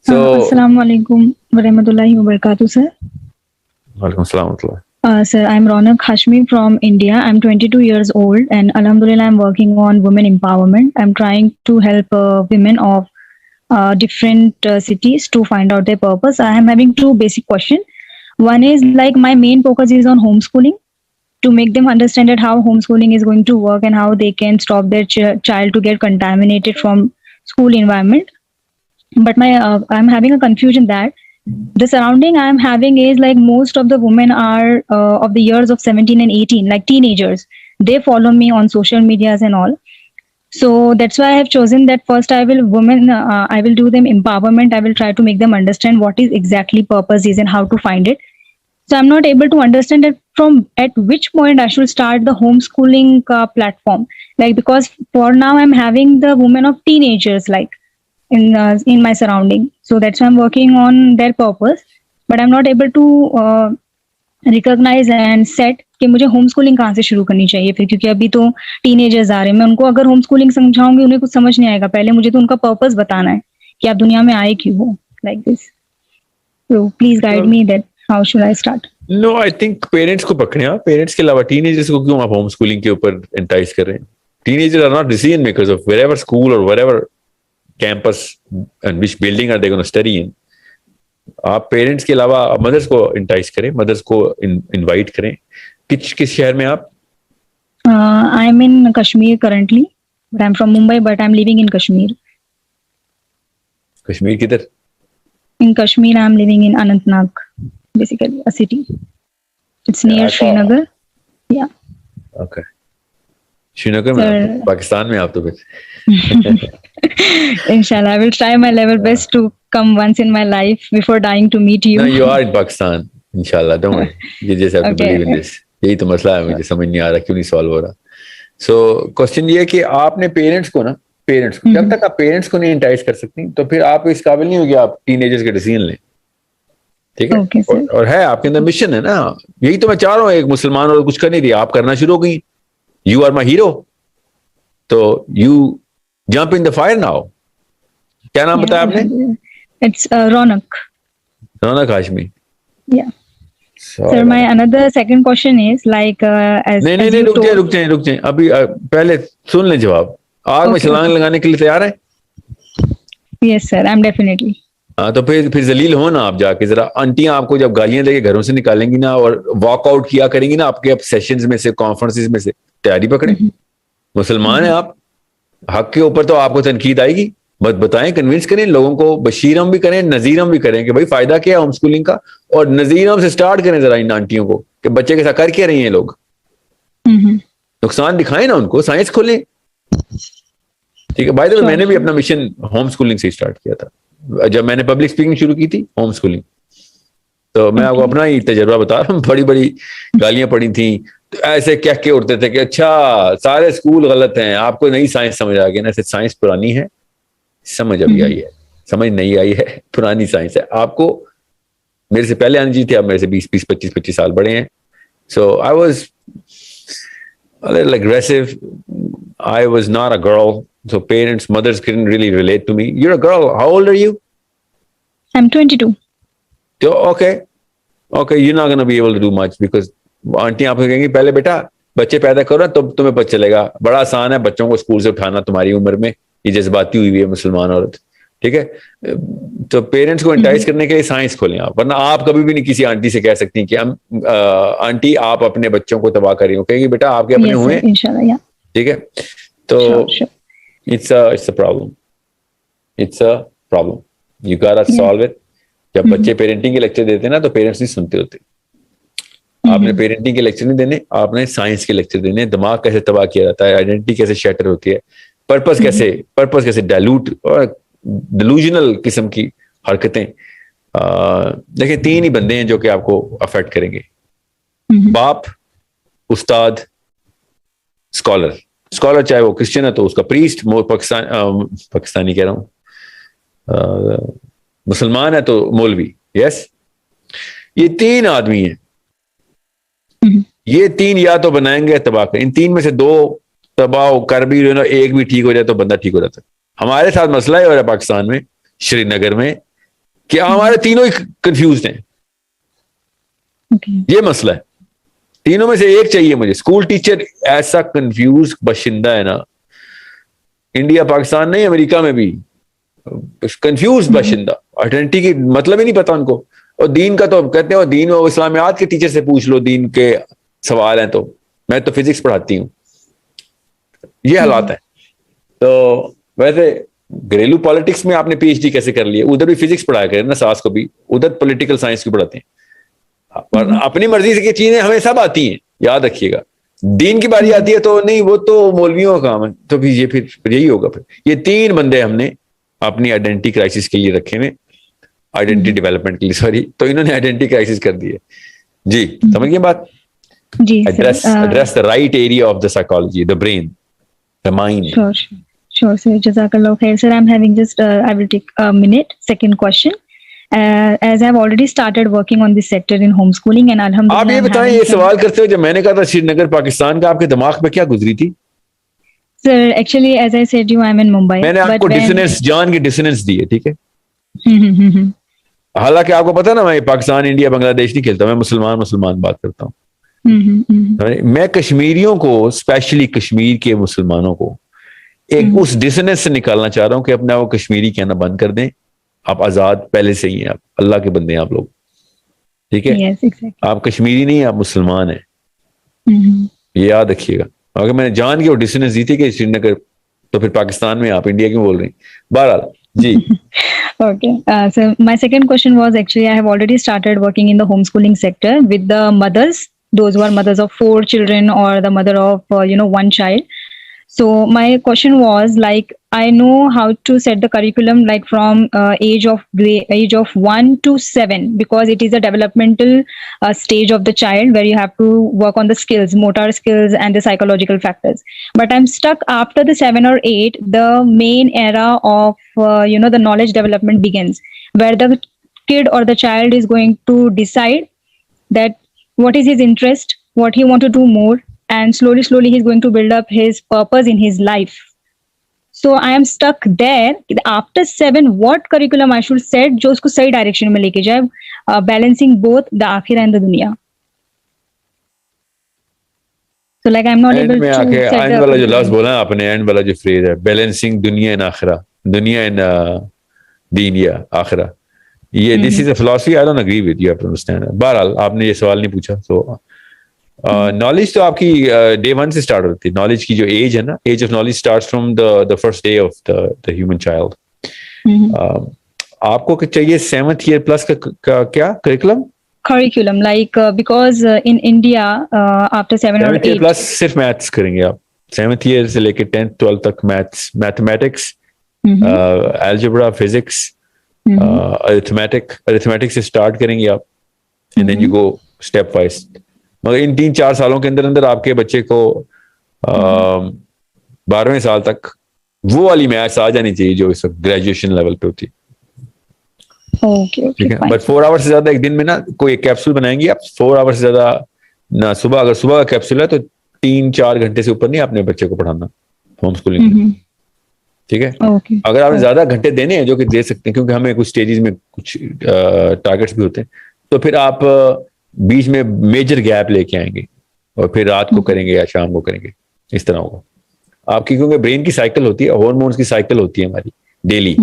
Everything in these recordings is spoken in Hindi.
So, Assalamu alaikum warahmatullahi wabarakatuh, sir. Walaikum Assalam warahmatullah. Sir, I'm Ronak Hashmi from India. I'm 22 years old, and Alhamdulillah, I'm working on women empowerment. I'm trying to help women of different cities to find out their purpose. I am having two basic questions. One is like my main focus is on homeschooling to make them understand that how homeschooling is going to work and how they can stop their child to get contaminated from school environment. But my I'm having a confusion that the surrounding I'm having is like most of the women are of the years of 17 and 18, like teenagers. They follow me on social medias and all. So that's why I have chosen that first I will do them empowerment. I will try to make them understand what is exactly purpose is and how to find it. So I'm not able to understand that from at which point I should start the homeschooling platform. Like because for now I'm having the women of teenagers like in my surrounding. So that's why I'm working on their purpose. But I'm not able to recognise and set कि मुझे होम स्कूलिंग कहाँ से शुरू करनी चाहिए फिर, क्योंकि अभी तो टीनेजर्स आ रहे हैं. मैं उनको अगर होम स्कूलिंग समझाऊंगी उन्हें कुछ समझ नहीं आएगा. पहले मुझे तो उनका पर्पस बताना है कि आप दुनिया में आए क्यों हो, like this. So please guide me that how should I start. No, I think parents को पकड़े आप. पेरेंट्स के अलावा टीनेजर्स को क्यों आप होम स्कूलिंग के ऊपर एंटाइज कर रहे हैं? Teenagers are not decision makers of wherever school और wherever campus and which building are they gonna study in. आप पेरेंट्स के अलावा मदर्स को इंटाइज करें, मदर्स को इनवाइट करें. किस शहर में आप? I am in Kashmir currently, but I am from Mumbai, but I am living in Kashmir. Kashmir किधर? In Kashmir I am living in Anantnag, basically a city. It's near Srinagar. Yeah okay, Srinagar में, पाकिस्तान में आप तो फिर. Inshallah, I will try my level best to come once in my life before dying to meet you. No, you are in Pakistan. Inshallah, don't worry. You just have to believe in this. यही तो मसला है, मुझे समझ नहीं आ रहा क्यों नहीं सॉल्व हो रहा. So क्वेश्चन ये है कि आपने पेरेंट्स को जब तक आप पेरेंट्स को नहीं इंटाइज कर सकती तो फिर आप इस काबिल नहीं होगी आप टीनेजर्स के डिसीजन लें. ठीक है? Okay, और है आपके अंदर मिशन है ना. यही तो मैं चाह रहा हूँ. एक मुसलमान और कुछ कर नहीं रही, आप करना शुरू हो गई. यू आर माई हीरो, तो you jump in the fire now. क्या नाम बताया आपने? It's Ronak. Raunak Hashmi. Yeah. Sir, my another second question is like as नहीं, रुक जाए. अभी पहले सुन ले जवाब. आग में छलांग लगाने के लिए तैयार है? Yes sir, I'm definitely. हाँ, तो फिर जलील हो ना आप जाके. जरा आंटियां आपको जब गालियां देके घरों से निकालेंगी ना और वॉकआउट किया करेंगी ना आपके सेशंस में से, कॉन्फ्रेंसेस में से, तैयारी पकड़े. मुसलमान है आप, हक के ऊपर तो आपको तनकीद आएगी. बताएं, कन्विंस करें लोगों को. बशीरम भी करें, नजीरम भी करें कि भाई फायदा क्या है होम स्कूलिंग का. और नजीरम से स्टार्ट करें जरा इन आंटियों को कि बच्चे के साथ कर क्या रही हैं लोग. नुकसान दिखाएं ना उनको, साइंस खोलें. ठीक है. बाय द वे, मैंने भी अपना मिशन होम स्कूलिंग से स्टार्ट किया था. जब मैंने पब्लिक स्पीकिंग शुरू की थी, होम स्कूलिंग, तो मैं आपको अपना ही तजर्बा बता रहा हूँ. बड़ी बड़ी गालियां पड़ी थी, तो ऐसे कह के उड़ते थे कि अच्छा सारे स्कूल गलत हैं, आपको नई साइंस समझ आ गई ना. साइंस पुरानी है, समझ अभी आई है. समझ नहीं आई है, पुरानी साइंस है. आपको मेरे से पहले आनी चाहिए थी. आप मेरे से 20-25 साल बड़े हैं. So I was a little aggressive. I was not a girl, so parents, mothers couldn't really relate to me. You're a girl. How old are you? I'm 22. So okay, you're not going to be able to do much because aunty आपको कहेंगी पहले बेटा बच्चे पैदा करो तो तुम्हें पता चलेगा. बड़ा आसान है बच्चों को स्कूल से उठाना तुम्हारी उम्र में. ये जज्बाती हुई है मुसलमान औरत. ठीक है. तो पेरेंट्स को एंटाइज करने के लिए साइंस खोलें आप. वरना आप कभी भी नहीं किसी आंटी से कह सकती कि हम आंटी आप अपने बच्चों को तबाह कर रही हो. कहेंगी बेटा आपके अपने हुए. ठीक है. तो it's a problem. You got to solve it. जब बच्चे पेरेंटिंग के लेक्चर देते हैं ना तो पेरेंट्स नहीं सुनते होते. आपने पेरेंटिंग के लेक्चर नहीं देने, आपने साइंस के लेक्चर देने. दिमाग कैसे तबाह किया जाता है, आइडेंटिटी कैसे शैटर होती है, पर्पस कैसे डाइल्यूट और डिलूजनल किस्म की हरकतें. देखिए 3 ही बंदे हैं जो कि आपको अफेक्ट करेंगे. बाप, उस्ताद, स्कॉलर चाहे वो क्रिश्चियन है तो उसका प्रीस्ट, पाकिस्तानी कह रहा हूं, मुसलमान है तो मौलवी. यस, ये 3 आदमी हैं. ये 3 या तो बनाएंगे तबाह करें. इन 3 में से 2 तबाह कर भी एक भी ठीक हो जाए तो बंदा ठीक हो जाता है. हमारे साथ मसला है और पाकिस्तान में, श्रीनगर में कि हमारे तीनों ही कंफ्यूज हैं। Okay. ये मसला है, तीनों में से एक चाहिए मुझे। स्कूल टीचर ऐसा कंफ्यूज बशिंदा है ना, इंडिया पाकिस्तान नहीं, अमेरिका में भी कंफ्यूज बशिंदा, आइडेंटिटी की मतलब ही नहीं पता उनको। और दीन का तो कहते हैं, और दीन और इस्लामियात के टीचर से पूछ लो, दीन के सवाल हैं तो। मैं तो फिजिक्स पढ़ाती हूँ, ये हालात है। तो वैसे घरेलू पॉलिटिक्स में आपने पीएचडी कैसे कर लिया? उधर भी फिजिक्स पढ़ाया करें ना, सास को भी, उधर पॉलिटिकल साइंस की पढ़ाते हैं। पर अपनी मर्जी से की चीजें हमें सब आती हैं, याद रखिएगा। दीन की बारी आती है तो नहीं, वो तो मौलवियों का काम है। तो फिर यही होगा। फिर ये तीन बंदे हमने अपनी आइडेंटिटी क्राइसिस के लिए रखे हुए, आइडेंटिटी डेवलपमेंट के लिए, सॉरी। तो इन्होंने आइडेंटिटी क्राइसिस कर दी है जी। समझ गए बात? जी address the right area of the psychology, the brain, the mind. Sure, sir. Jazakallah khair, sir. I'm having just, I will take a minute. Second question. As I've already started working on this sector in homeschooling and alhamdulillah. आप ये बताएं, ये सवाल करते हो, जब मैंने कहा था श्रीनगर पाकिस्तान का, आपके दिमाग में क्या गुजरी थी? Sir, actually, as I said you, I'm in Mumbai. मैंने आपको डिसोनेंस, जान की डिसोनेंस दी है, ठीक है? हालांकि आपको पता ना, मैं पाकिस्तान, इंडिया, बांग्लादेश नहीं खेलता, मैं मुसलमान बात करता हूँ। मैं कश्मीरियों को, स्पेशली कश्मीर के मुसलमानों को एक उस डिसोनेंस से निकालना चाह रहा हूं कि अपना वो कश्मीरी कहना बंद कर दें। आप आजाद पहले से ही हैं, आप अल्लाह के बंदे हैं आप लोग, ठीक है? Yes, exactly. आप कश्मीरी नहीं, आप मुसलमान हैं, ये याद रखिएगा। अगर मैंने जान के वो डिसोनेंस दी थी कि श्रीनगर, तो फिर पाकिस्तान में आप इंडिया क्यों बोल रही हैं? बहरहाल जी। Okay. So my second question was, actually I have already started working in the homeschooling sector with the mothers, those who are mothers of 4 children or the mother of one child. So my question was, like, I know how to set the curriculum, like from age of 1 to 7, because it is a developmental stage of the child where you have to work on the skills, motor skills and the psychological factors. But I'm stuck after the 7 or 8, the main era of the knowledge development begins, where the kid or the child is going to decide that what is his interest, what he want to do more, and slowly he's going to build up his purpose in his life. So I am stuck there. After 7, what curriculum I should set जो उसको सही direction में लेके जाए, balancing both the आखिर and the दुनिया. So like I'm not able to set and वाला जो लफ्ज बोला आपने, एंड वाला जो फ्रेज है, बैलेंसिंग दुनिया एंड आखिरा, दुनिया एंड दीन या आखिरा, ये this is a philosophy I don't agree with, you have to understand. बहरहाल आपने ये सवाल नहीं पूछा। सो नॉलेज तो आपकी डे 1 से स्टार्ट होती है। नॉलेज की जो एज है ना, age of knowledge starts from the first day of the human child. आपको चाहिए 7th ईयर प्लस का क्या curriculum, like because in India after 7 or 8 plus सिर्फ मैथ्स करेंगे आप। 7th ईयर से लेके 10th 12th तक maths, mathematics, algebra, physics, arithmetic से स्टार्ट करेंगे आप, and then you go step wise. मगर इन 3-4 सालों के अंदर आपके बच्चे को 12वें साल तक वो वाली मैथ्स आ जानी चाहिए जो इस वक्त ग्रेजुएशन लेवल पे होती है। ठीक है, बट 4 आवर्स से ज्यादा एक दिन में ना, कोई एक कैप्सूल बनाएंगे आप 4 आवर्स से ज्यादा ना, सुबह अगर सुबह का कैप्सूल है तो 3-4 घंटे से ऊपर नहीं अपने बच्चे को पढ़ाना होम स्कूलिंग में। ठीक है, अगर आपने ज्यादा घंटे देने हैं, जो कि दे सकते हैं क्योंकि हमें कुछ स्टेजेस में कुछ टारगेट्स भी होते हैं, तो फिर आप बीच में मेजर गैप लेके आएंगे और फिर रात को करेंगे या शाम को करेंगे, इस तरह होगा आपकी। क्योंकि ब्रेन की साइकिल होती है, हॉर्मोन्स की साइकिल होती है हमारी डेली।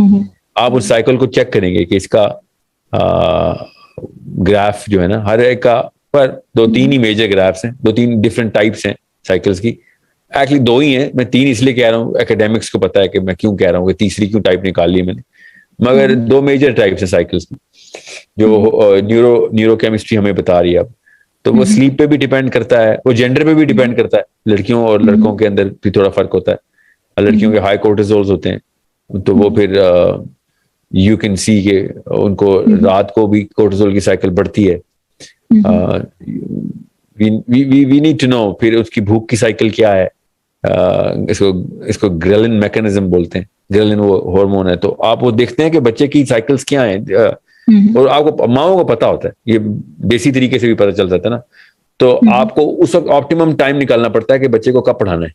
आप उस साइकिल को चेक करेंगे कि इसका ग्राफ जो है ना, हर एक का पर 2-3 ही मेजर ग्राफ्स हैं, 2-3 डिफरेंट टाइप्स हैं साइकिल्स की। एक्चुअली 2 ही हैं, मैं 3 इसलिए कह रहा हूँ, एकेडमिक्स को पता है कि मैं क्यों कह रहा हूँ कि तीसरी क्यों टाइप निकाल ली मैंने, मगर 2 मेजर टाइप्स हैं साइकिल्स की, जो न्यूरोकेमिस्ट्री हमें बता रही है अब। तो वो स्लीप पे भी डिपेंड करता है, वो जेंडर पे भी डिपेंड करता है, लड़कियों और लड़कों के अंदर भी थोड़ा फर्क होता है। लड़कियों के हाई कोर्टिसोल्स होते हैं, तो वो फिर यू कैन सी के उनको रात को भी कोर्टिसोल की साइकिल बढ़ती है। वी नीड टू नो फिर उसकी भूख की साइकिल क्या है। इसको ग्रेलिन मैकेनिज्म बोलते हैं, ग्रेलिन वो हार्मोन है। तो आप वो देखते हैं कि बच्चे की साइकिल्स क्या हैं, और आपको माओं को पता होता है, ये देसी तरीके से भी पता चल जाता है ना। तो आपको उस वक्त ऑप्टिमम टाइम निकालना पड़ता है कि बच्चे को कब पढ़ाना है।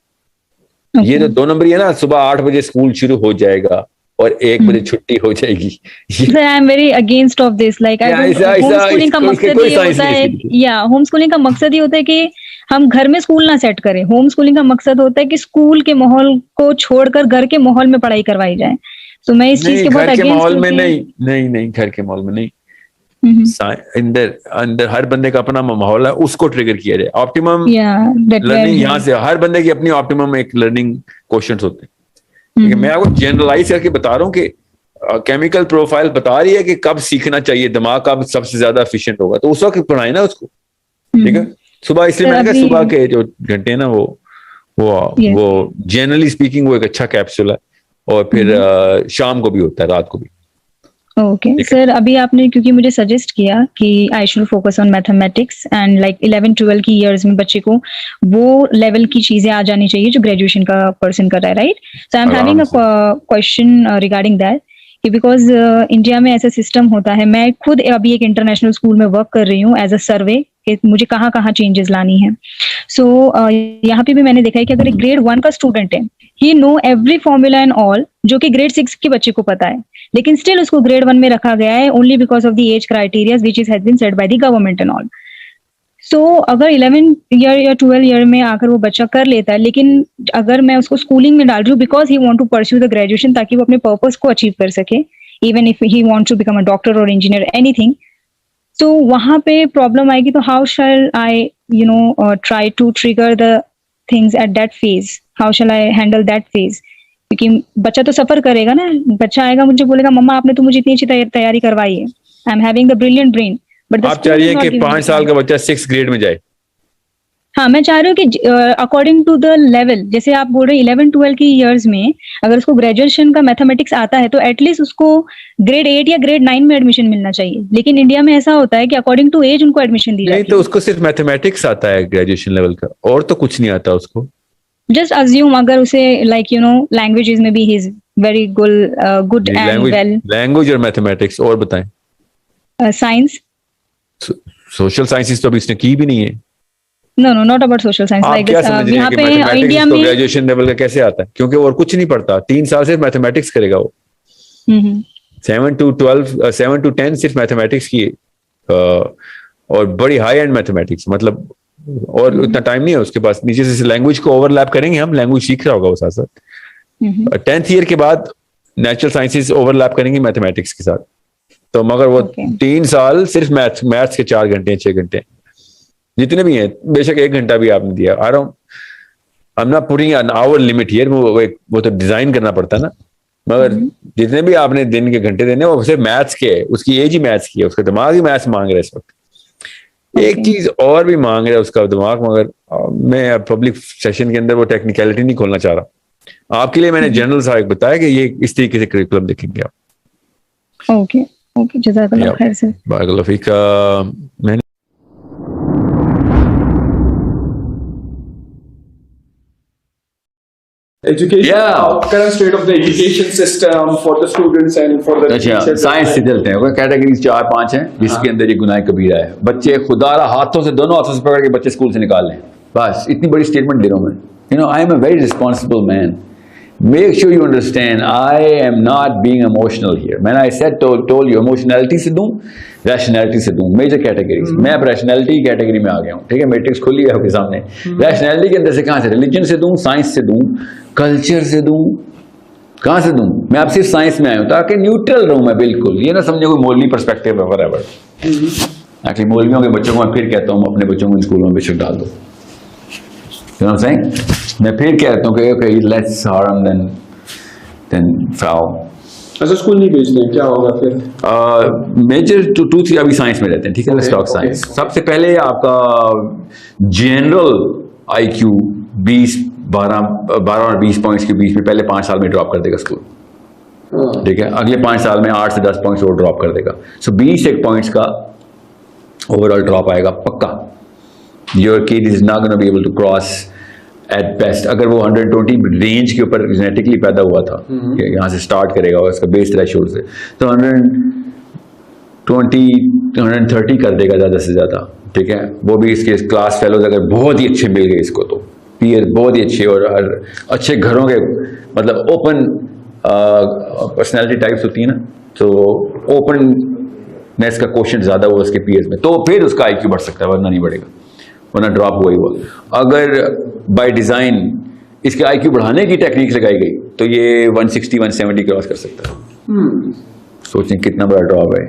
ये जो 2 नंबर है ना, सुबह 8 बजे स्कूल शुरू हो जाएगा, और 1 बजे छुट्टी हो जाएगी। Sir, I am very against of this. Like I don't, homeschooling का मकसद ये होता है, या होमस्कूलिंग का मकसद ये होता है कि हम घर में स्कूल ना सेट करें। होमस्कूलिंग का मकसद होता है कि स्कूल के माहौल को छोड़कर घर के माहौल में पढ़ाई करवाई जाए। तो मैं इस चीज के बहुत घर के अगेंस्ट माहौल हूँ में कि नहीं, घर के माहौल में नहीं। अंदर हर बंदे का अपना माहौल है, उसको ट्रिगर किया जाए। ऑप्टिमम लर्निंग यहाँ से, हर बंदे की अपनी ऑप्टिमम एक लर्निंग क्वेश्चंस होते हैं। ठीक है, मैं आपको जनरलाइज करके बता रहा हूँ कि केमिकल प्रोफाइल बता रही है कि कब सीखना चाहिए, दिमाग कब सबसे ज्यादा एफिशिएंट होगा, तो उस वक्त पढ़ाए ना उसको। ठीक है, सुबह, इसलिए मैंने कहा सुबह के जो घंटे हैं ना वो जनरली स्पीकिंग वो एक अच्छा कैप्सूल है, और फिर शाम को भी होता है, रात को भी। ओके सर, अभी आपने क्योंकि मुझे सजेस्ट किया कि I should focus on mathematics and like 11-12 की इयर्स में बच्चे को वो लेवल की चीजें आ जानी चाहिए जो ग्रेजुएशन का पर्सन कर रहा है, right? So I am having a question regarding that कि बिकॉज इंडिया में ऐसा सिस्टम होता है, मैं खुद अभी एक इंटरनेशनल स्कूल में वर्क कर रही हूँ एज अ सर्वे कि मुझे कहाँ कहाँ चेंजेस लानी है। सो यहाँ पे भी मैंने देखा है कि अगर एक ग्रेड 1 का स्टूडेंट है, he know every formula and all, जो कि ग्रेड 6 के बच्चे को पता है, लेकिन स्टिल उसको ग्रेड 1 में रखा गया है only because of the age criteria which is has been set by the government and all. So अगर 11 ईयर या 12 ईयर में आकर वो बच्चा कर लेता है, लेकिन अगर मैं उसको स्कूलिंग में डाल रही हूँ because he want to pursue the graduation, ताकि वो अपने पर्पस को अचीव कर सके, even if he wants to become a doctor और इंजीनियर एनीथिंग, तो वहां पे प्रॉब्लम आएगी। तो how shall I try to trigger the things at that phase, how shall I handle that phase? क्योंकि बच्चा तो सफर करेगा ना, बच्चा आएगा मुझे बोलेगा मम्मा आपने तो मुझे इतनी अच्छी तैयारी करवाई है, I am having the brilliant brain, but आप चाह रही हैं कि 5 साल का बच्चा 6 ग्रेड में जाए? हाँ, मैं चाह रही हूँ कि अकॉर्डिंग टू द लेवल, जैसे आप बोल रहे हैं 11-12 की इयर्स में अगर उसको ग्रेजुएशन का मैथमेटिक्स आता है तो एटलीस्ट उसको ग्रेड 8 या ग्रेड 9 में एडमिशन मिलना चाहिए। लेकिन इंडिया में ऐसा होता है कि अकॉर्डिंग टू एज उनको एडमिशन दी जाती है। नहीं, तो उसको सिर्फ मैथमेटिक्स आता है ग्रेजुएशन लेवल का, और तो कुछ नहीं आता उसको। जस्ट अज्यूम अगर उसे लाइक लैंग्वेजेस में भी he is very good and well. Language और मैथमेटिक्स, और बताएं। साइंस, सोशल साइंसेस तो अभी इसने की भी नहीं है। No not about social science. Like यहाँ पे इंडिया में ग्रेजुएशन लेवल का कैसे आता है? क्योंकि और कुछ नहीं पढ़ता, 3 साल सिर्फ मैथमेटिक्स करेगा वो। 7 to 10 सिर्फ मैथमेटिक्स की, और बड़ी हाई एंड मैथमेटिक्स, मतलब और इतना टाइम नहीं है उसके पास। नीचे से लैंग्वेज को ओवरलैप करेंगे हम, लैंग्वेज सीख रहा होगा वो साथ साथ। 10th ईयर के बाद नेचुरल साइंसेस ओवरलैप करेंगे मैथमेटिक्स के साथ। तो मगर वो 3 साल सिर्फ मैथ्स के 4 घंटे 6 घंटे जितने भी हैं, बेशक 1 घंटा भी आपने दिया, आई am not putting an hour limit here, वो तो डिजाइन करना पड़ता है ना। मगर जितने भी आपने दिन के घंटे देने वो सिर्फ मैथ्स के है, उसकी एज ही मैथ्स की है, उसका दिमाग ही मैथ्स मांग रहा है इस वक्त। एक चीज और भी मांग रहा है उसका दिमाग, मगर मैं पब्लिक सेशन के अंदर वो टेक्निकलिटी नहीं खोलना चाह रहा। आपके लिए मैंने जनरल सा एक बताया कि ये इस तरीके से करिकुलम देखेंगे आप। ओके जज़ाकल्लाह खैर सर। बारकल्लाह फीक। मैंने education, current state of the education system for the students and for the teachers. Science से चलते हैं, कैटेगरीज 4-5 हैं जिसके अंदर ये गुनाह कबीरा है। बच्चे खुदारा हाथों से, दोनों हाथों से पकड़ के बच्चे स्कूल से निकाल लें, बस इतनी बड़ी स्टेटमेंट दे रहा हूं मैं। I am a very responsible man, make sure you understand I am not being emotional here. मैंने I said told you, emotionality से दूं, रैशनैलिटी से दूं, मेजर कैटेगरीज। मैं अब रैशनैलिटी कैटेगरी में आ गया हूं। ठीक है, मैट्रिक्स खुली है आपके सामने। रैशनैलिटी के अंदर से कहां से? रिलीजन से दूं, साइंस से दूं, कल्चर से दूं, कहां से दूं? मैं अब सिर्फ साइंस में आया हूं ताकि न्यूट्रल रहूं मैं बिल्कुल। ये ना समझे कोई मौलवी पर्सपेक्टिव है वरेवर। एक्चुअली मौलवियों के बच्चों को मैं फिर कहता हूं अपने बच्चों को स्कूलों में बेशक डाल दो। You know what I'm saying? मैं फिर कहता हूं कि okay, less harm than foul। अच्छा, स्कूल नहीं भेजते हैं, क्या होगा फिर? मेजर 2-3 अभी साइंस में रहते हैं। ठीक है, स्टॉक साइंस। सबसे पहले आपका जनरल IQ 12 और 20 पॉइंट्स के बीच में पहले 5 साल में ड्रॉप कर देगा स्कूल। ठीक है, अगले 5 साल में 8 से 10 पॉइंट्स और ड्रॉप कर देगा। सो 21 पॉइंट्स का ओवरऑल ड्रॉप आएगा पक्का। Your kid is not gonna be able to cross at best. अगर वो 120 रेंज के ऊपर जेनेटिकली पैदा हुआ था, यहाँ से स्टार्ट करेगा और इसका बेस थ्रेशोल्ड से, तो 130 कर देगा ज़्यादा से ज़्यादा। ठीक है, वो भी इसके क्लास फेलोज अगर बहुत ही अच्छे मिल गए इसको, तो पीयर बहुत ही अच्छे और अच्छे घरों के, मतलब ओपन पर्सनैलिटी टाइप्स होती है ना, तो ओपननेस का क्वेश्चन ज़्यादा हुआ उसके पीएस में, तो फिर उसका आईक्यू बढ़ सकता है, वरना नहीं बढ़ेगा, वरना ड्रॉप हुआ ही हुआ। अगर बाय डिज़ाइन इसके आईक्यू बढ़ाने की टेक्निक लगाई गई तो ये 160-170 क्रॉस कर सकता है। सोचें कितना बड़ा ड्रॉप है।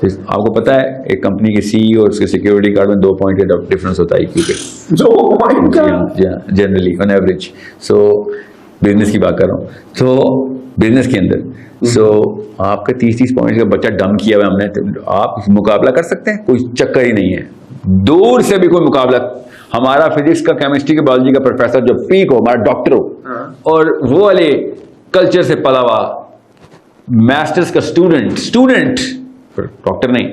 आपको पता है एक कंपनी के सीईओ और उसके सिक्योरिटी गार्ड में 2 पॉइंट का डिफरेंस होता है आईक्यू पे, 2 पॉइंट का generally on average. So business की बात कर रहा हूँ, तो बिजनेस के अंदर सो आपका 30-30 पॉइंट का बच्चा डम किया हुआ हमने, तो आप मुकाबला कर सकते हैं? कोई चक्कर ही नहीं है, दूर से भी कोई मुकाबला। हमारा फिजिक्स का, केमिस्ट्री का, बायोलॉजी का प्रोफेसर जो पीक हो, हमारा डॉक्टर हो, और वो वाले कल्चर से पला हुआ मास्टर्स का स्टूडेंट डॉक्टर नहीं,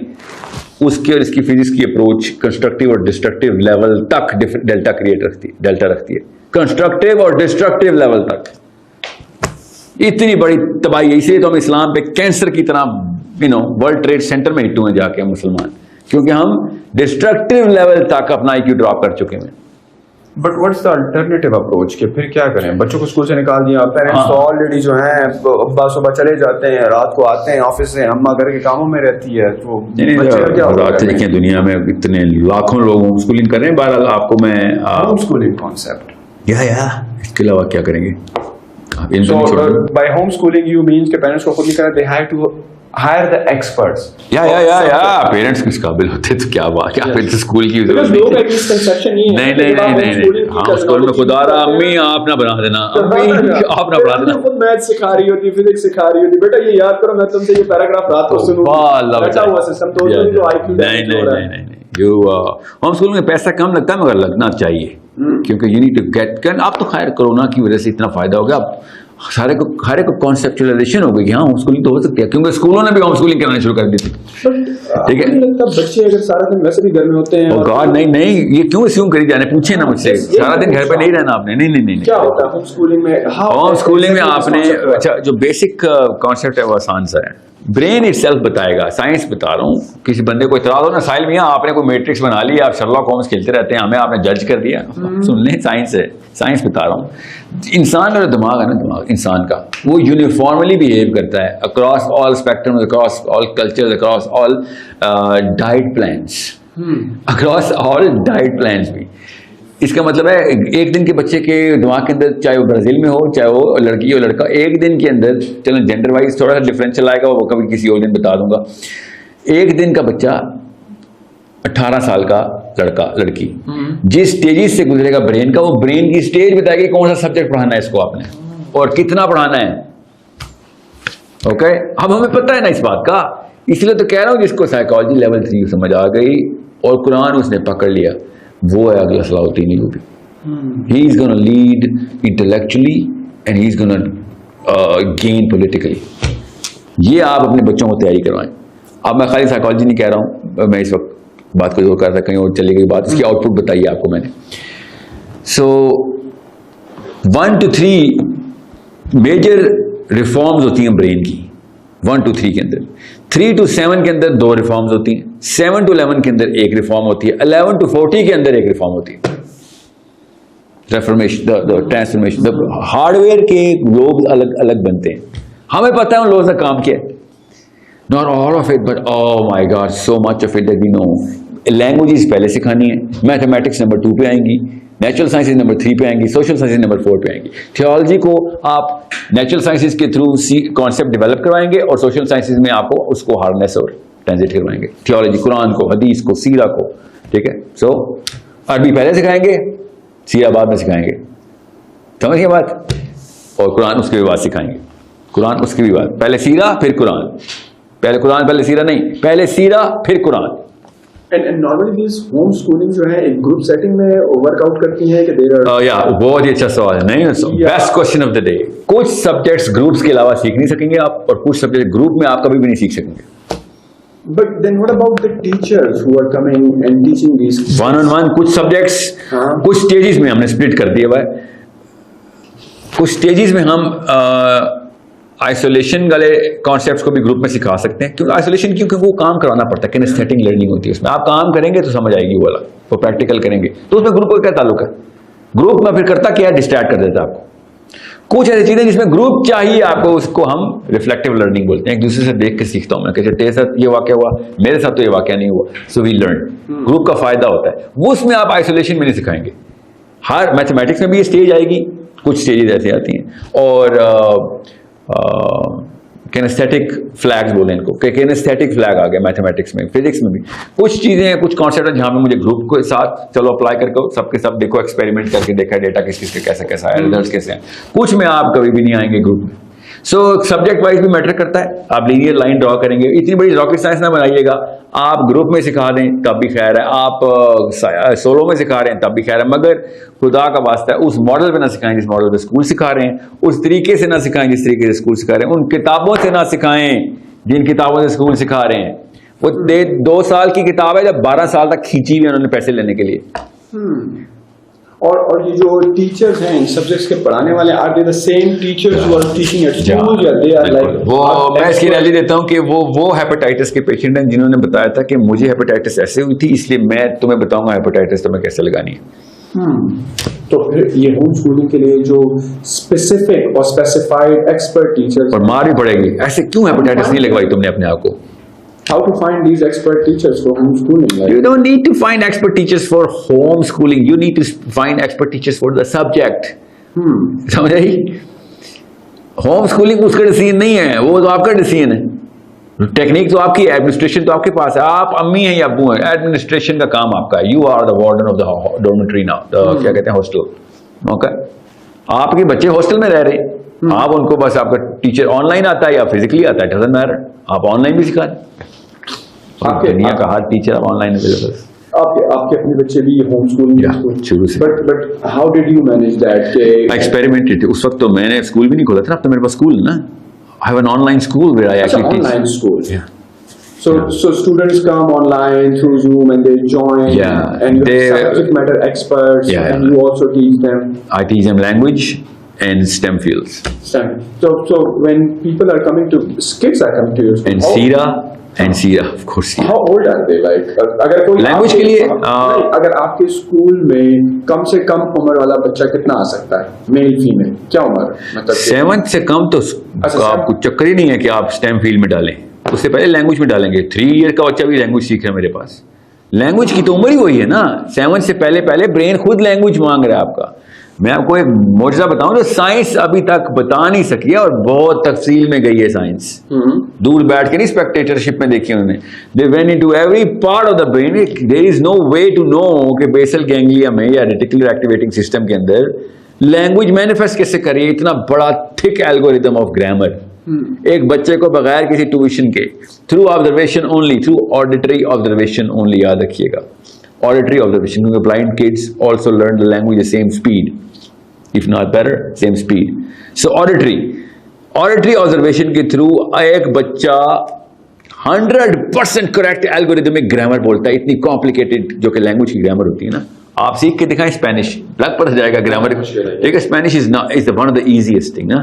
उसके और इसकी फिजिक्स की अप्रोच कंस्ट्रक्टिव और डिस्ट्रक्टिव लेवल तक डेल्टा रखती है, कंस्ट्रक्टिव और डिस्ट्रक्टिव लेवल तक। इतनी बड़ी तबाही है, इसलिए तो हम इस्लाम पे कैंसर की तरह वर्ल्ड ट्रेड सेंटर में हिट हुए जाके हम मुसलमान, क्योंकि हम डिस्ट्रक्टिव लेवल तक अपना आईक्यू ड्रॉप कर चुके हैं। But what's the alternative approach, कि फिर क्या करें? बच्चों को स्कूल से निकाल दिया, पेरेंट्स तो ऑलरेडी जो हैं अब्बा सुबह चले जाते हैं, रात को आते हैं ऑफिस से, अम्मा घर के कामों में रहती है, तो बच्चे का क्या होगा? देखिए दुनिया में इतने लाखों लोग होम स्कूलिंग कर रहे हैं। बहरहाल आपको मैं होम स्कूलिंग कॉन्सेप्ट इसके अलावा क्या करेंगे? So by homeschooling you means कि पेरेंट्स को खुद नहीं करना, they have to hire the experts. या पेरेंट्स किस काबिल होते तो क्या बात, क्या फिर स्कूल की Because लोग एक misconception नहीं है। नहीं, हाँ स्कूल में खुदा रहा अम्मी आप ना बना देना, अम्मी आप ना बना देना। खुद मैथ सिखा रही होती, फिजिक्स सिखा रही होती, बेटा ये याद करो, मैं तुमसे ये पैराग्राफ रात को सुनूंगा, बैठा हुआ सिस्टम, तो जो आईक्यू नहीं, होम स्कूल में पैसा कम लगता है मगर लगना चाहिए, क्योंकि यू नीड टू गेट। आप तो खैर कोरोना की वजह से इतना फायदा हो गया, अब सारे को कॉन्सेप्चुअलाइजेशन हो गई कि हाँ होम स्कूलिंग तो हो सकती है, क्योंकि स्कूलों ने भी होम स्कूलिंग करना शुरू कर दी थी। ठीक है, बच्चे अगर सारा दिन वैसे भी घर में होते हैं, और गॉड नहीं, ये क्यों अस्यूम करी जाने, पूछे ना मुझसे, सारा दिन घर पे नहीं रहना आपने। नहीं, क्या होता है होम स्कूलिंग में? होम स्कूलिंग में आपने अच्छा जो बेसिक कॉन्सेप्ट है वो आसान सा है, ब्रेन इटसेल्फ बताएगा। साइंस बता रहा हूँ, किसी बंदे को इतराज हो ना, साहिल मियां आपने कोई मैट्रिक्स बना लिया, आप शर्लॉक होम्स खेलते रहते हैं, हमें आपने जज कर दिया, सुन लें, साइंस है, साइंस बता रहा हूँ। इंसान का दिमाग है ना, दिमाग इंसान का वो यूनिफॉर्मली बिहेव करता है across all spectrum, across all culture, across all diet plans, across all diet plans भी। इसका मतलब है एक दिन के बच्चे के दिमाग के अंदर, चाहे वो ब्राजील में हो, चाहे वो लड़की हो लड़का, एक दिन के अंदर, चलो जेंडर वाइज थोड़ा सा डिफरेंशियल आएगा, वो कभी किसी और दिन बता दूंगा। एक दिन का बच्चा 18 साल का लड़का लड़की जिस स्टेजेस से गुजरेगा ब्रेन का, वो ब्रेन की स्टेज बताएगी कौन सा सब्जेक्ट पढ़ाना है इसको आपने और कितना पढ़ाना है। ओके, अब हमें पता है ना इस बात का, इसलिए तो कह रहा हूं जिसको साइकोलॉजी लेवल 3 समझ आ गई और कुरान उसने पकड़ लिया, वो है अगला Salahuddin Ayyubi. He is gonna lead intellectually and he is gonna gain politically. ये आप अपने बच्चों को तैयारी करवाएं। अब मैं खाली साइकोलॉजी नहीं कह रहा हूं, मैं इस वक्त बात को जोर कर रहा था, कहीं और चली गई बात, इसकी आउटपुट बताइए आपको मैंने। सो 1 to 3 मेजर रिफॉर्म्स होती हैं ब्रेन की, 1 to 3 के अंदर। 3 to 7 के अंदर 2 रिफॉर्म्स होती हैं, 7 to 11 के अंदर 1 रिफॉर्म होती है, 11 to 40 के अंदर 1 रिफॉर्म होती है। रेफॉर्मेशन, द ट्रांसफॉर्मेशन, हार्डवेयर के लोग अलग अलग बनते हैं, हमें पता है उन लोगों का काम क्या है। Not all of it but oh my God, so much of it that we know। Languages पहले सिखानी है, मैथमेटिक्स नंबर 2 पे आएंगी, नेचुरल साइंसेज नंबर 3 पे आएंगी, सोशल साइंसेज नंबर 4 पे आएंगी। थियोलॉजी को आप नेचुरल साइंसेज के थ्रू कॉन्सेप्ट डेवलप करवाएंगे और सोशल साइंसेज में आपको उसको हार्नेस और ट्रांसलेट करवाएंगे। थियोलॉजी कुरान को, हदीस को, सीरा को, ठीक है। सो अरबी पहले सिखाएंगे, सीरा बाद में सिखाएंगे, समझिए बात, और कुरान उसके भी बाद सिखाएंगे, कुरान उसके भी बाद, पहले सीरा फिर कुरान, पहले कुरान पहले सीरा नहीं, पहले सीरा फिर Quran. And normally these home schooling जो है एक ग्रुप सेटिंग में वर्कआउट करती हैं कि बहुत ही अच्छा सवाल है, नहीं best question of the day. कुछ सब्जेक्ट्स ग्रुप्स के अलावा सीख नहीं सकेंगे आप, और कुछ सब्जेक्ट ग्रुप में आप कभी भी नहीं सीख सकेंगे। But then what about the teachers who are coming and teaching these? One on one कुछ सब्जेक्ट्स कुछ स्टेजेस में हमने स्प्लिट कर दिया हुआ है। कुछ स्टेजेस में हम आइसोलेशन वाले कॉन्सेप्ट्स को भी ग्रुप में सिखा सकते हैं, क्योंकि आइसोलेशन क्योंकि वो काम करवाना पड़ता है, किनेस्थेटिक लर्निंग होती है उसमें। आप काम करेंगे तो समझ आएगी वो वाला, वो प्रैक्टिकल करेंगे तो उसमें ग्रुप का क्या ताल्लुक है। ग्रुप में फिर करता क्या है, डिस्ट्रैक्ट कर देता है आपको। कुछ ऐसी चीजें जिसमें ग्रुप चाहिए आपको, उसको हम रिफ्लेक्टिव लर्निंग बोलते हैं। एक दूसरे से देख के सीखता हूं मैं, कहते तेरे साथ ये वाकया हुआ, मेरे साथ तो ये वाकया नहीं हुआ, सो वी लर्न। ग्रुप का फायदा होता है, वो उसमें आप आइसोलेशन में नहीं सिखाएंगे। हर मैथमेटिक्स में भी ये स्टेज आएगी, कुछ स्टेजेस ऐसी आती हैं। और किनेस्थेटिक फ्लैग्स बोले इनको, किनेस्थेटिक फ्लैग आ गया मैथमेटिक्स में, फिजिक्स में भी कुछ चीजें हैं, कुछ कॉन्सेप्ट है जहां पे मुझे ग्रुप के साथ चलो अप्लाई करके सबके सब देखो, एक्सपेरिमेंट करके देखा डेटा किस किस के कैसा कैसा है, रिजल्ट्स कैसे हैं। कुछ में आप कभी भी नहीं आएंगे ग्रुप में। सो सब्जेक्ट वाइज भी मैटर करता है, आप लीनियर लाइन ड्रॉ करेंगे, इतनी बड़ी रॉकेट साइंस ना बनाइएगा। आप ग्रुप में सिखा दें तब भी खैर है, आप सोलो में सिखा रहे हैं तब भी खैर है, मगर खुदा का वास्ता है उस मॉडल पे ना सिखाएं जिस मॉडल पे स्कूल सिखा रहे हैं, उस तरीके से ना सिखाएं जिस तरीके से स्कूल सिखा रहे हैं, उन किताबों से ना सिखाएं जिन किताबों से स्कूल सिखा रहे हैं। वो 2 साल की किताब है, जब 12 साल तक खींची हुई उन्होंने पैसे लेने के लिए। और ये जो टीचर्स हैं इन सब्जेक्ट्स के पढ़ाने वाले, are they the same teachers who are teaching at school, या दे आर लाइक, वो मैं इसकी एनालिसिस देता हूं कि वो हेपेटाइटिस के पेशेंट हैं जिन्होंने बताया था कि मुझे हेपेटाइटिस ऐसे हुई थी, इसलिए मैं तुम्हें बताऊंगा हेपेटाइटिस तुम्हें कैसे लगानी है। तो फिर ये होम स्कूलिंग के लिए जो स्पेसिफिक और स्पेसिफाइड एक्सपर्ट टीचर्स, और मार भी पड़ेगी, ऐसे क्यों हेपेटाइटिस नहीं लगवाई तुमने अपने आप को? how to find these expert teachers for homeschooling? Like, You don't need to find expert teachers for homeschooling. You need to find expert teachers for the subject. समझ आई? होम स्कूलिंग उसका डिसीजन नहीं है, वो तो आपका डिसीजन है। टेक्निक तो आपकी है, एडमिनिस्ट्रेशन तो आपके पास है। आप अम्मी हैं या अब्बू हैं, एडमिनिस्ट्रेशन का काम आपका है। You are the warden of the dormitory now, क्या कहते हैं, हॉस्टल। ओके, आपके बच्चे हॉस्टल में रह रहे हैं, आप उनको बस, आपका टीचर ऑनलाइन आता है या फिजिकली आता है, डजंट मैटर, आप ऑनलाइन भी सिखा दें। दुनिया का हर टीचर अब ऑनलाइन अवेलेबल है। आपके अपने बच्चे भी होम स्कूलिंग शुरू से। But how did you manage that? Experimented. उस वक्त तो मैंने स्कूल भी नहीं खोला था, अब तो मेरे पास स्कूल है ना। I have an online school where I actually teach. Online school, so students come online through Zoom and they join, and you have subject matter experts, and you also teach them. I teach them language and STEM fields. So when people are coming to, kids are coming to your school, and Sira, of course. How old are they? Like, अगर कोई लैंग्वेज के लिए अगर आपके स्कूल में कम से कम उम्र वाला बच्चा कितना आ सकता है, मेल फीमेल, क्या उम्र? मतलब 7th से कम तो आपको चक्कर ही नहीं है कि आप स्टेम फील्ड में डालें, उससे पहले लैंग्वेज में डालेंगे। 3 ईयर का बच्चा भी लैंग्वेज सीख रहा है मेरे पास। लैंग्वेज की तो उम्र ही वही है ना, 7 से पहले ब्रेन खुद लैंग्वेज मांग रहा है आपका। मैं आपको एक मौजज़ा बताऊं जो साइंस अभी तक बता नहीं सकी है, और बहुत तफसील में गई है साइंस। दूर बैठ के नहीं, स्पेक्टेटरशिप में देखी उन्होंने। They went into every part of the brain. There is no way to know कि बेसल गैंग्लिया में या रेटिकुलर एक्टिवेटिंग सिस्टम के अंदर लैंग्वेज मैनिफेस्ट कैसे करिए। इतना बड़ा थिक एल्गोरिथम ऑफ ग्रामर एक बच्चे को बगैर किसी ट्यूशन के, through observation only, through auditory observation only, याद रखिएगा, ऑडिटरी ऑब्जर्वेशन, क्योंकि blind kids also learn the language the same speed, if not better, same speed. So auditory observation के थ्रू एक बच्चा 100% करेक्ट एल्गोरिथमिक ग्रामर बोलता है। इतनी कॉम्प्लिकेटेड जो कि लैंग्वेज की ग्रामर होती है ना, आप सीख के दिखाएं स्पेनिश, लग पड़ जाएगा ग्रामर। एक Spanish is one of the easiest thing ना।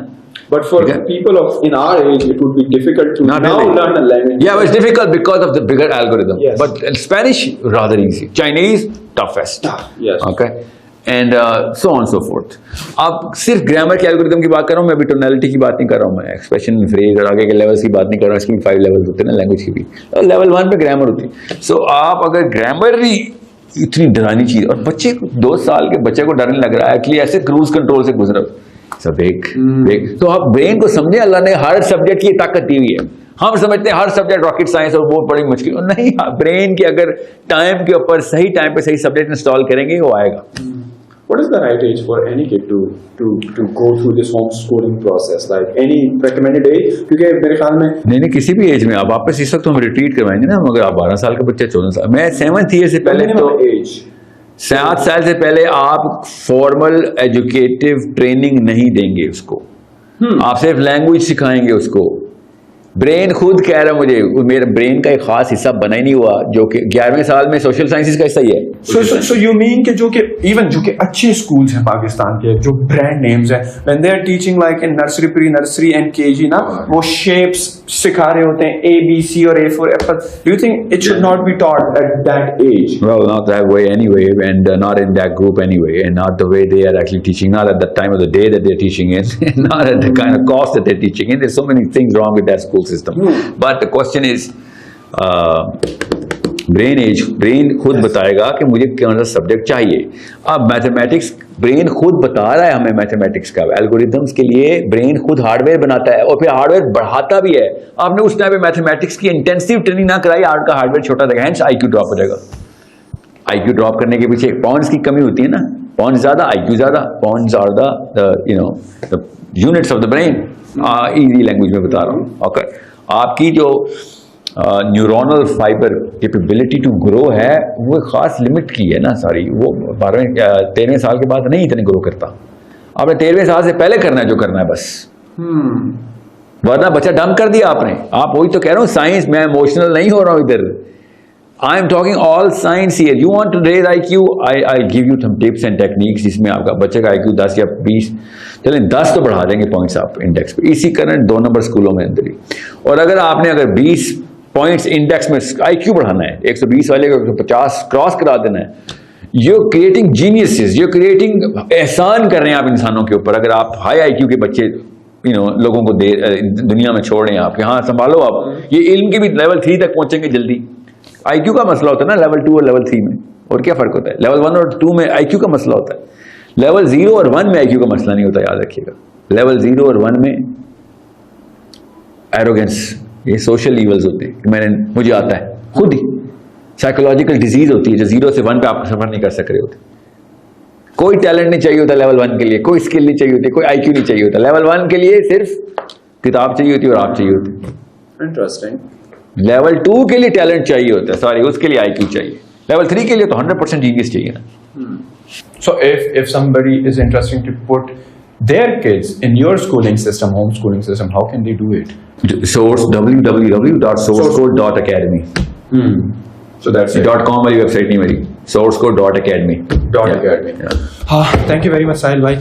But for people in our age, it would be difficult to now learn a language. Yeah, but it's difficult because of the bigger algorithm. Yes. But Spanish rather easy. Chinese toughest. Yes. Okay. And so on so fourth. अब सिर्फ ग्रामर के एल्गोरिथम की बात कर रहा हूँ मैं, अभी टोनैलिटी की बात नहीं कर रहा हूँ मैं, एक्सप्रेशन, फ्रेज और आगे के लेवल्स की बात नहीं कर रहा हूँ। इसकी 5 लेवल्स होते हैं ना लैंग्वेज की भी, लेवल 1 पे ग्रामर होती है। सो आप अगर ग्रामर ही इतनी डरानी चीज, और बच्चे को 2 साल के बच्चे को डरने लग रहा है कि ऐसे क्रूज कंट्रोल से गुजरा सब एक तो आप ब्रेन को समझे, अल्लाह ने हर सब्जेक्ट की ताकत दी हुई है। हम समझते हैं हर सब्जेक्ट रॉकेट साइंस और बहुत बड़ी मुश्किल नहीं। ब्रेन की अगर टाइम के ऊपर सही टाइम पे सही सब्जेक्ट इंस्टॉल करेंगे वो आएगा। What is the right age for any kid to go through this homeschooling process? Like any recommended age? क्योंकि मेरे ख्याल में नहीं किसी भी एज में आप वापस इस वक्त हम रिट्रीट करवाएंगे ना, मगर आप 12 साल का बच्चा 14 साल, मैं 7th ईयर से पहले तो 7 साल से पहले आप फॉर्मल एजुकेटिव ट्रेनिंग नहीं देंगे उसको। आप सिर्फ लैंग्वेज सिखाएंगे उसको, ब्रेन खुद कह रहा है मुझे, मेरे ब्रेन का एक खास हिस्सा बना ही नहीं हुआ, जो कि 11वें साल में सोशल साइंसेज का हिस्सा ही है। So you mean कि जो कि अच्छे स्कूल्स हैं पाकिस्तान के, जो ब्रांड नेम्स हैं, when they are teaching like in nursery, pre-nursery and KG ना, वो shapes सिखा रहे होते हैं, A, B, C और A for apple. Do you think it should not be taught at that age? Well, not that way anyway, and not in that group anyway, and not the way they are actually teaching, not at the time of the day that they're teaching it, not at the kind of cost that they're teaching it. There's so many things wrong with that school system. But the question is, brain खुद बताएगा कि मुझे कौन सा सब्जेक्ट चाहिए। अब मैथमेटिक्स, ब्रेन खुद बता रहा है हमें मैथमेटिक्स का, एल्गोरिथम्स के लिए ब्रेन खुद हार्डवेयर बनाता है और फिर हार्डवेयर बढ़ाता भी है। आपने उस टाइम पे मैथमेटिक्स की इंटेंसिव ट्रेनिंग ना कराई, आपका हार्डवेयर छोटा रहेगा, हेंस आईक्यू ड्रॉप हो जाएगा। आईक्यू ड्रॉप करने के पीछे पॉइंट्स की कमी होती है ना, पॉइंट्स ज्यादा, आईक्यू ज्यादा। Points are the units of the brain, easy language में बता रहा हूँ। ओके, आपकी जो neuronal fibre capability to grow है वो खास लिमिट की है ना सारी, वो 13वें साल के बाद नहीं इतने ग्रो करता। आपने 13वें साल से पहले करना है जो करना है बस, वरना बच्चा डम कर दिया आपने। आप वही तो कह रहा हूँ, साइंस, मैं इमोशनल नहीं हो रहा हूँ इधर, I am talking all science here. You want to raise IQ, I give you some tips and techniques जिसमें आपका बच्चे का IQ 10 या 20, चलें 10 तो बढ़ा देंगे पॉइंट्स आप इंडेक्स पे, इसी करंट 2 नंबर स्कूलों में अंदर ही। और अगर 20 पॉइंट्स इंडेक्स में IQ बढ़ाना है, 120 वाले को 150 क्रॉस करा देना है, you creating geniuses, you creating, एहसान कर रहे हैं आप इंसानों के ऊपर। अगर आप हाई IQ के बच्चे लोगों को दुनिया में छोड़ रहे हैं आप, हाँ संभालो आप, ये इल्म की भी लेवल 3 तक पहुंचेंगे जल्दी। IQ का मसला होता है ना लेवल 2 और लेवल 3 में, और क्या फर्क होता है? लेवल 1 और 2 में IQ का मसला होता है, लेवल 0 और 1 में IQ का मसला नहीं होता, याद रखिएगा। लेवल 0 और 1 में एरोगेंस, ये सोशल ईवल्स होते हैं, मुझे आता है खुद ही, साइकोलॉजिकल डिजीज होती है जो 0 से 1 पे आप सफर नहीं कर सक रहे होते। कोई टैलेंट नहीं चाहिए होता लेवल 1 के लिए, कोई स्किल नहीं चाहिए होती, कोई IQ नहीं चाहिए होता। लेवल 1 के लिए सिर्फ किताब चाहिए होती है और आप चाहिए होते। इंटरेस्टिंग। लेवल 2 के लिए टैलेंट चाहिए होता है, सॉरी उसके लिए IQ चाहिए। लेवल 3 के लिए तो 100% जीनियस चाहिए ना। So if somebody is interested to put their kids in your schooling system, homeschooling system, how can they do it? Source www.sourcecode.academy. So that's it. .com वाली वेबसाइट नहीं मेरी, sourcecode.academy. Academy. Thank you very much, Sahil bhai.